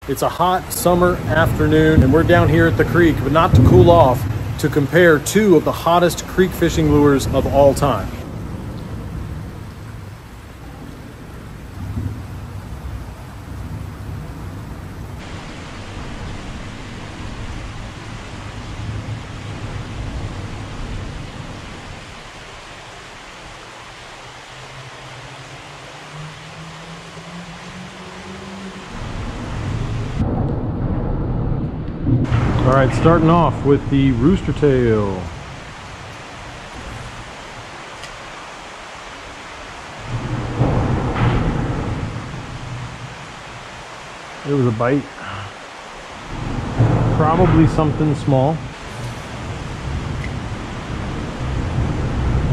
It's a hot summer afternoon and we're down here at the creek, but not to cool off, to compare two of the hottest creek fishing lures of all time. All right, starting off with the Rooster Tail. There was a bite. Probably something small.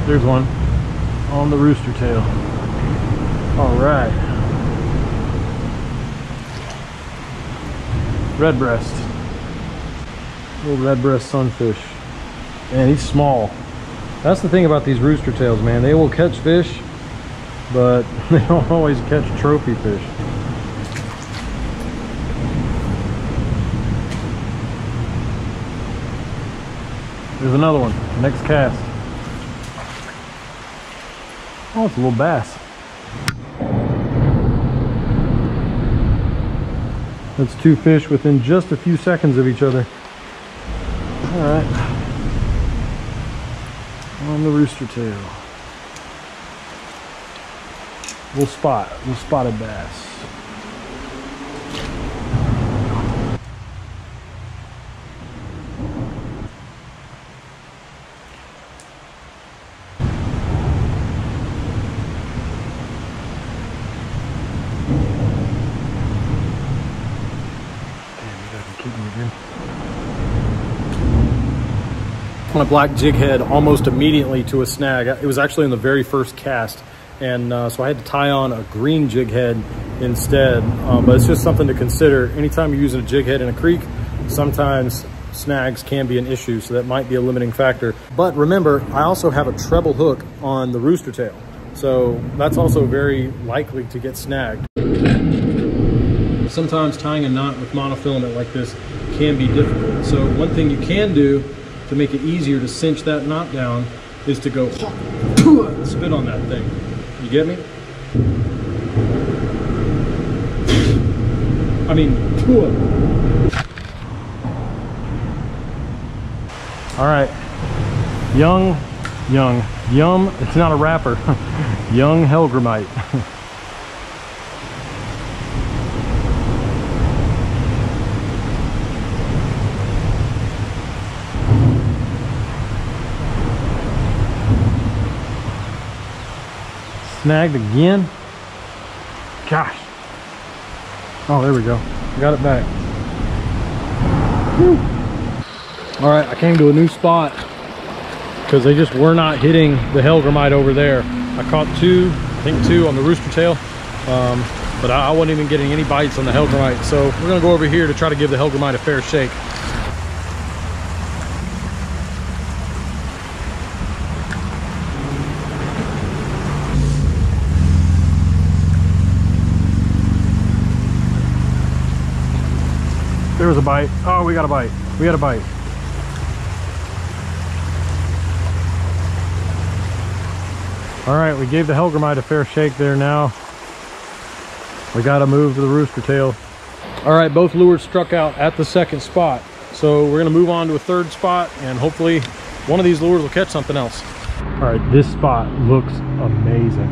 There's one on the Rooster Tail. All right. Redbreast. Little redbreast sunfish. Man, he's small. That's the thing about these rooster tails, man. They will catch fish, but they don't always catch trophy fish. There's another one. Next cast. Oh, it's a little bass. That's two fish within just a few seconds of each other. All right, on the Rooster Tail. We'll spotted bass. Damn, you gotta be kidding me, dude. On a black jig head almost immediately to a snag. It was actually in the very first cast, and so I had to tie on a green jig head instead, but it's just something to consider. Anytime you're using a jig head in a creek, sometimes snags can be an issue, so that might be a limiting factor. But remember, I also have a treble hook on the Rooster Tail, so that's also very likely to get snagged. Sometimes tying a knot with monofilament like this can be difficult, so one thing you can do to make it easier to cinch that knot down is to go spit on that thing. You get me? I mean, all right, YUM, it's not a wrapper, YUM Hellgrammite. Snagged again. Gosh. Oh, there we go. Got it back. Whew. All right, I came to a new spot because they just were not hitting the Hellgrammite over there. I caught two, I think two on the Rooster Tail, but I wasn't even getting any bites on the Hellgrammite. So we're gonna go over here to try to give the Hellgrammite a fair shake. There was a bite. Oh, we got a bite. We got a bite. All right, we gave the Hellgrammite a fair shake there. Now we got to move to the Rooster Tail. All right, both lures struck out at the second spot. So we're going to move on to a third spot, and hopefully one of these lures will catch something else. All right, this spot looks amazing.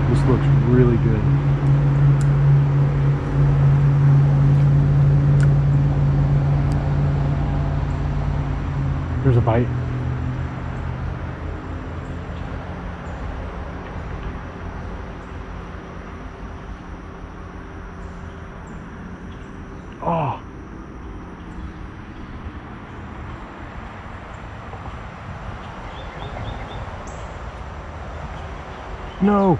This looks really good. There's a bite. Oh. No.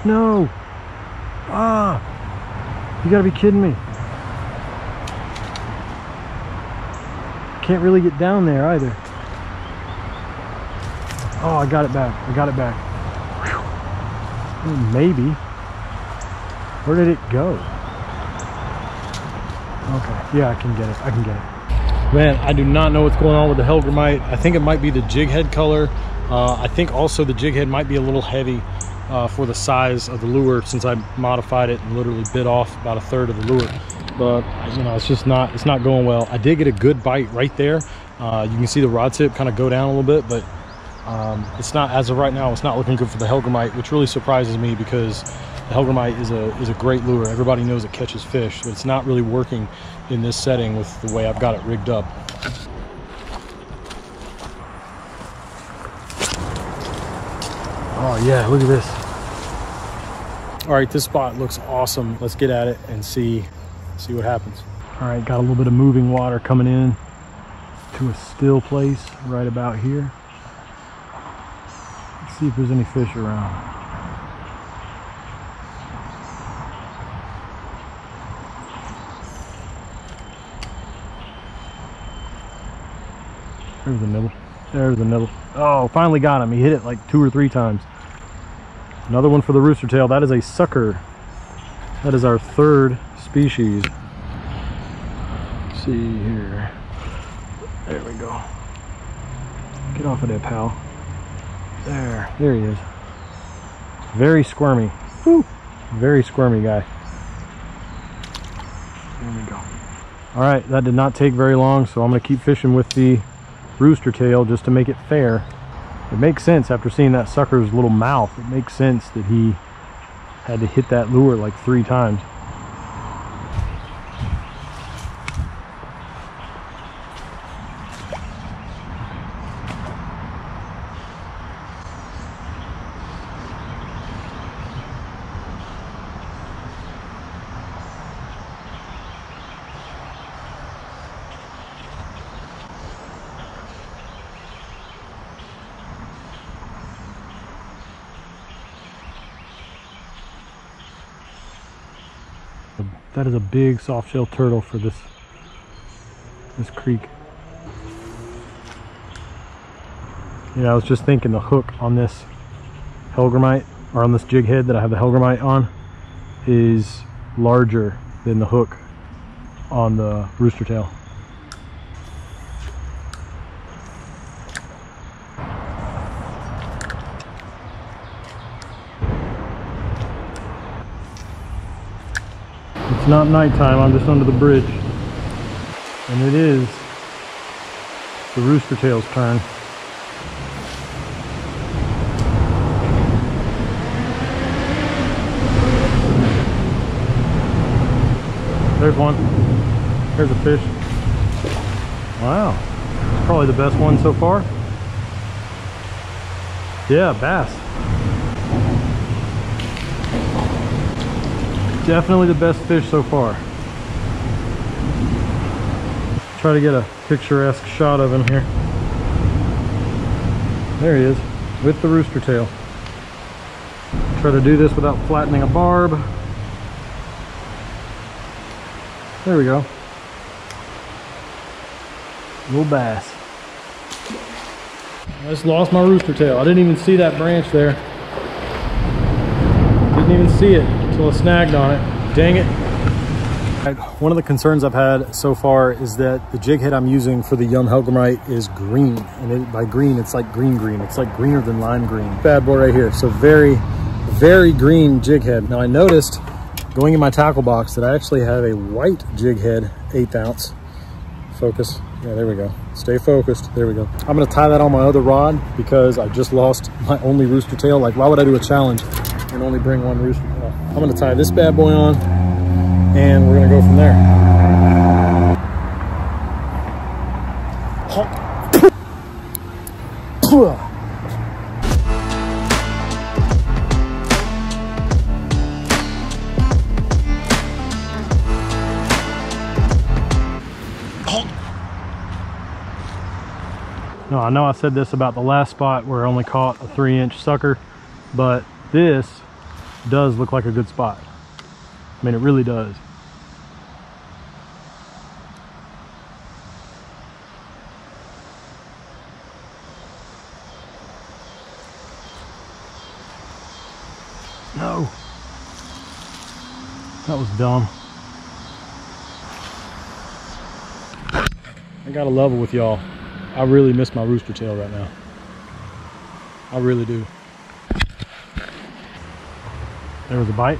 No. Ah. You gotta be kidding me. Can't really get down there either. Oh, I got it back. I got it back. Whew. Maybe. Where did it go? Okay, yeah, I can get it. I can get it. Man, I do not know what's going on with the Hellgrammite. I think it might be the jig head color. I think also the jig head might be a little heavy for the size of the lure, since I modified it and literally bit off about a third of the lure. But you know, it's not going well. I did get a good bite right there. You can see the rod tip kind of go down a little bit, but it's not, as of right now, it's not looking good for the Hellgrammite, which really surprises me because the Hellgrammite is a great lure. Everybody knows it catches fish, but it's not really working in this setting with the way I've got it rigged up. Oh yeah, look at this. All right, this spot looks awesome. Let's get at it and see what happens. All right, got a little bit of moving water coming in to a still place right about here. Let's see if there's any fish around. There's a nibble. There's a nibble. Oh, finally got him. He hit it like 2 or 3 times. Another one for the Rooster Tail. That is a sucker. That is our 3rd species. Let's see here. There we go. Get off of there, pal. There he is. Very squirmy. Woo. Very squirmy guy. There we go. All right, that did not take very long, so I'm going to keep fishing with the Rooster Tail just to make it fair. It makes sense after seeing that sucker's little mouth. It makes sense that he had to hit that lure like 3 times. That is a big soft-shell turtle for this creek. You know, I was just thinking the hook on this Hellgrammite, or on this jig head that I have the Hellgrammite on, is larger than the hook on the Rooster Tail. It's not nighttime, I'm just under the bridge. And it is the Rooster Tail's turn. There's one. There's a fish. Wow. It's probably the best one so far. Yeah, bass. Definitely the best fish so far. Try to get a picturesque shot of him here. There he is, with the Rooster Tail. Try to do this without flattening a barb. There we go. Little bass. I just lost my Rooster Tail. I didn't even see that branch there. Didn't even see it until I snagged on it. Dang it. One of the concerns I've had so far is that the jig head I'm using for the YUM Hellgrammite is green. And by green, it's like green. It's like greener than lime green. Bad boy right here. So very, very green jig head. Now I noticed going in my tackle box that I actually have a white jig head, 1/8 ounce. Focus. Yeah, there we go. Stay focused. There we go. I'm going to tie that on my other rod because I just lost my only Rooster Tail. Like, why would I do a challenge and only bring one Rooster Tail? I'm going to tie this bad boy on and we're going to go from there. No, I know I said this about the last spot where I only caught a 3-inch sucker, but this does look like a good spot. I mean, it really does. No. That was dumb. I gotta level with y'all. I really miss my rooster tail right now. I really do. There was a bite.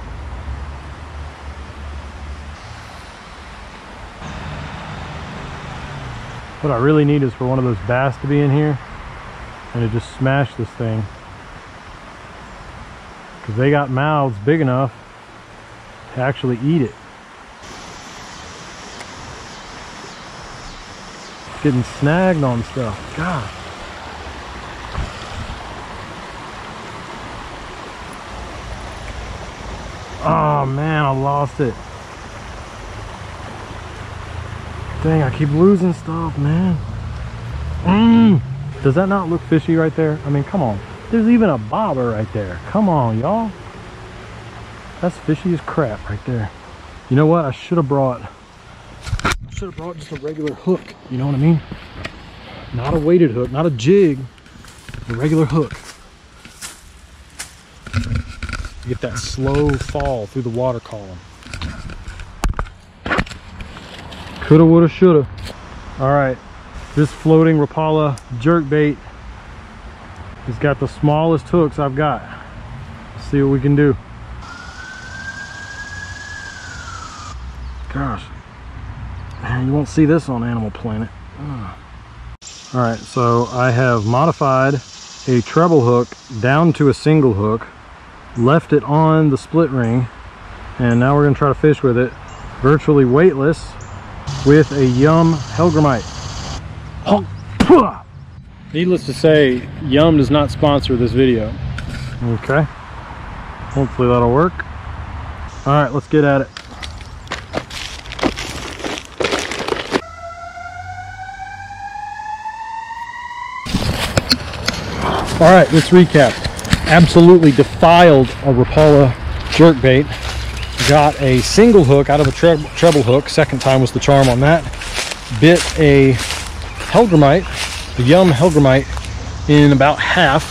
What I really need is for one of those bass to be in here and to just smash this thing. Because they got mouths big enough to actually eat it. Getting snagged on stuff. God. Oh man, I lost it. Dang, I keep losing stuff, man. Does that not look fishy right there? I mean, come on. There's even a bobber right there. Come on, y'all. That's fishy as crap right there. You know what? I should have brought just a regular hook. You know what I mean? Not a weighted hook, not a jig, a regular hook. Get that slow fall through the water column. Coulda, woulda, shoulda. All right, this floating Rapala jerkbait has got the smallest hooks I've got. Let's see what we can do. Gosh, man, you won't see this on Animal Planet. Ugh. All right, so I have modified a treble hook down to a single hook, left it on the split ring, and now we're gonna try to fish with it virtually weightless with a YUM Hellgrammite. Needless to say, YUM does not sponsor this video. Okay, hopefully that'll work. All right, let's get at it. All right, let's recap. Absolutely defiled a Rapala jerkbait. Got a single hook out of a treble hook. Second time was the charm on that. Bit a Hellgrammite, the YUM Hellgrammite, in about half.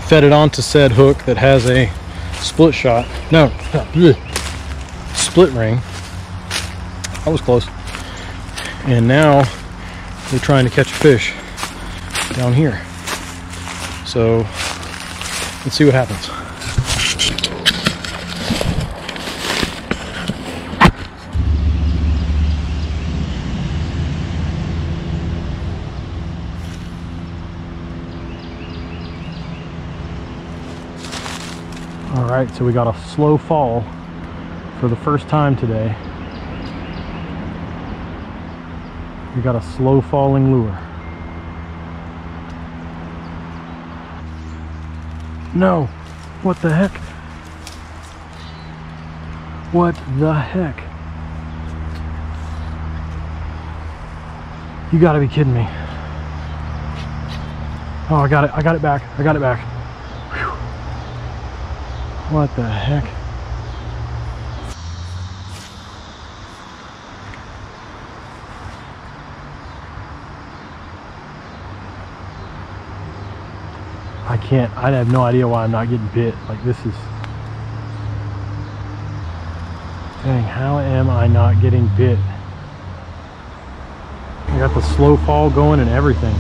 Fed it onto said hook that has a split shot. No, split ring. That was close. And now we're trying to catch a fish down here. So let's see what happens. All right, so we got a slow fall for the first time today. We got a slow falling lure. No, what the heck? What the heck? You gotta be kidding me. Oh, I got it back. Whew. What the heck? I have no idea why I'm not getting bit. Like, this is... Dang, how am I not getting bit? I got the slow fall going and everything.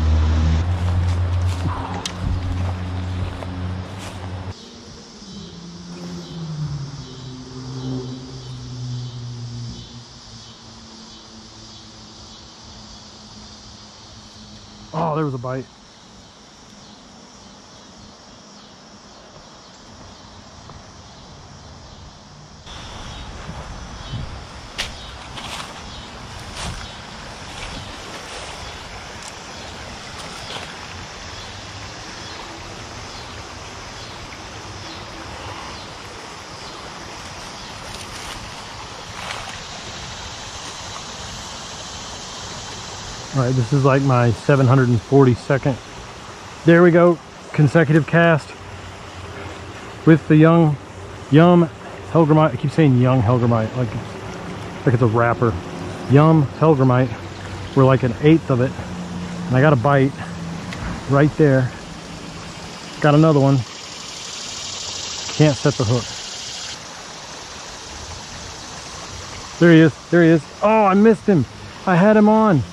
Oh, there was a bite. All right, this is like my 742nd. There we go, consecutive cast with the YUM Hellgrammite. I keep saying YUM Hellgrammite like it's a rapper. YUM Hellgrammite. We're like an eighth of it, and I got a bite right there. Got another one. Can't set the hook. There he is. There he is. Oh, I missed him. I had him on.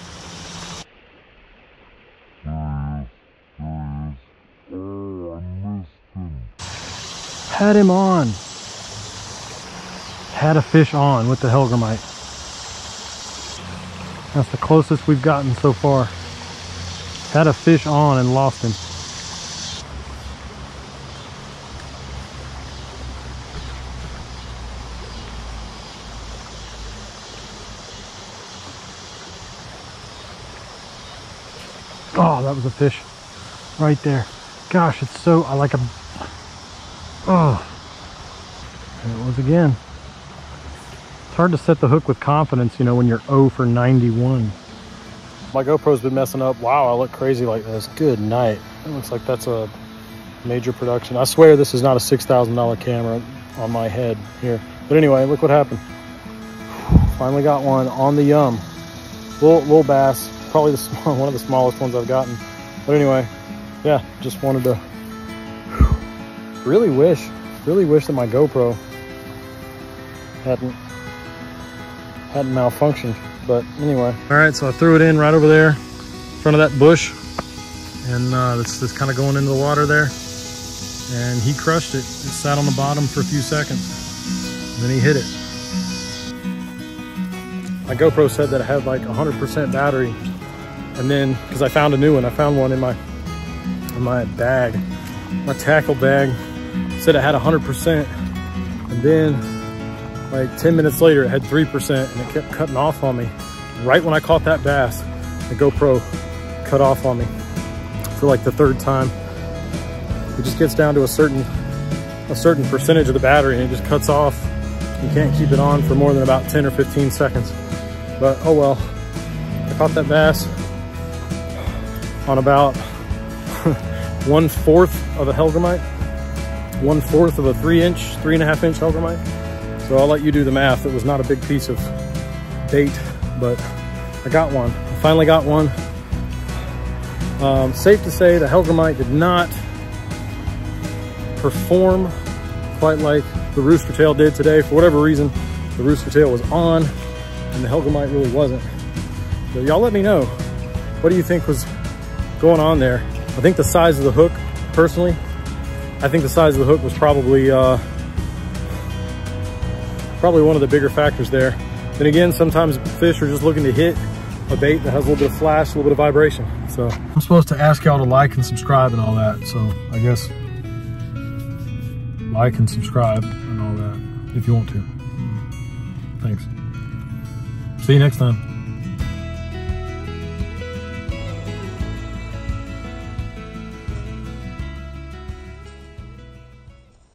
Had him on. Had a fish on with the Hellgrammite. That's the closest we've gotten so far. Had a fish on and lost him. Oh, that was a fish right there. Gosh, it's so, I like a, oh, there it was again. It's hard to set the hook with confidence, you know, when you're 0 for 91. My GoPro's been messing up. Wow, I look crazy like this. Good night. It looks like that's a major production. I swear this is not a $6,000 camera on my head here. But anyway, look what happened. Finally got one on the YUM. Little bass. Probably the one of the smallest ones I've gotten. But anyway, yeah, just wanted to really wish that my GoPro hadn't malfunctioned. But anyway, all right, so I threw it in right over there in front of that bush, and it's just kind of going into the water there, and he crushed it. It sat on the bottom for a few seconds, and then he hit it. My GoPro said that it had like 100% battery. And then, because I found a new one, I found one in my bag, my tackle bag, said it had 100%. And then, like 10 minutes later, it had 3%, and it kept cutting off on me. Right when I caught that bass, the GoPro cut off on me for like the third time. It just gets down to a certain percentage of the battery, and it just cuts off. You can't keep it on for more than about 10 or 15 seconds. But oh well, I caught that bass on about 1/4 of a Hellgrammite, 1/4 of a 3.5 inch Hellgrammite. So I'll let you do the math. It was not a big piece of bait, but I got one. I finally got one. Safe to say the Hellgrammite did not perform quite like the Rooster Tail did today. For whatever reason, the Rooster Tail was on and the Hellgrammite really wasn't. So y'all let me know. What do you think was going on there? I think the size of the hook, personally, I think the size of the hook was probably one of the bigger factors there. Then again, sometimes fish are just looking to hit a bait that has a little bit of flash, a little bit of vibration. So I'm supposed to ask y'all to like and subscribe and all that. So I guess like and subscribe and all that if you want to. Thanks. See you next time.